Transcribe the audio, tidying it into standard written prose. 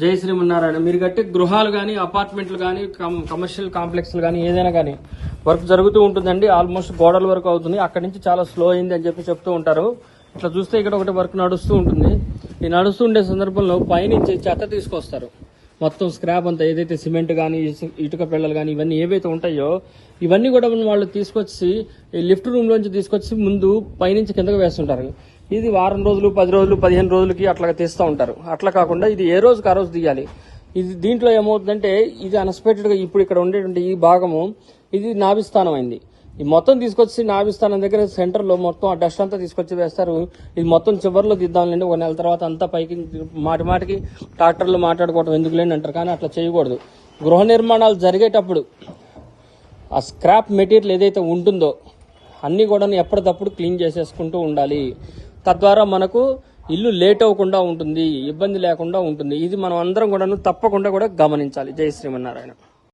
జై శ్రీమన్నారాయణ. మీరు కట్టే గృహాలు కానీ, అపార్ట్మెంట్లు కానీ, కమర్షియల్ కాంప్లెక్స్లు కానీ, ఏదైనా కానీ వర్క్ జరుగుతూ ఉంటుందండి. ఆల్మోస్ట్ గోడల వరకు అవుతుంది. అక్కడి నుంచి చాలా స్లో అయింది అని చెప్పి చెప్తూ ఉంటారు. ఇట్లా చూస్తే ఇక్కడ ఒకటి వర్క్ నడుస్తూ ఉంటుంది. ఈ నడుస్తూ ఉండే సందర్భంలో పైనుంచి చెత్త తీసుకొస్తారు. మొత్తం స్క్రాప్ అంతా, ఏదైతే సిమెంట్ కానీ, ఇటుక పిల్లలు కానీ, ఇవన్నీ ఏవైతే ఉంటాయో ఇవన్నీ కూడా వాళ్ళు తీసుకొచ్చి ఈ లిఫ్ట్ రూమ్ లోంచి తీసుకొచ్చి ముందు పైనుంచి కిందకు వేస్తుంటారు. ఇది వారం రోజులు, 10 రోజులు, 15 రోజులకి అట్లా తీస్తూ ఉంటారు. అట్లా కాకుండా ఇది ఏ రోజుకి ఆ రోజు తీయాలి. ఇది దీంట్లో ఏమవుతుందంటే ఇది అన్ఎక్స్పెక్టెడ్ గా ఇప్పుడు ఇక్కడ ఉండేటువంటి ఈ భాగము ఇది నాభిస్థానం అయింది. ఈ మొత్తం తీసుకొచ్చి నాభిస్థానం దగ్గర సెంటర్ లో మొత్తం ఆ డస్ట్ అంతా తీసుకొచ్చి వేస్తారు. ఇది మొత్తం చివరిలో దిద్దాంలేండి, ఒక నెల తర్వాత అంతా పైకి మాటికి ట్రాక్టర్లు మాట్లాడుకోవడం ఎందుకులేండి అంటారు. కానీ అట్లా చేయకూడదు. గృహ నిర్మాణాలు జరిగేటప్పుడు ఆ స్క్రాప్ మెటీరియల్ ఏదైతే ఉంటుందో అన్ని కూడా ఎప్పటికప్పుడు క్లీన్ చేసేసుకుంటూ ఉండాలి. తద్వారా మనకు ఇల్లు లేట్ అవ్వకుండా ఉంటుంది, ఇబ్బంది లేకుండా ఉంటుంది. ఇది మనం అందరం కూడా తప్పకుండా కూడా గమనించాలి. జై శ్రీమన్నారాయణ.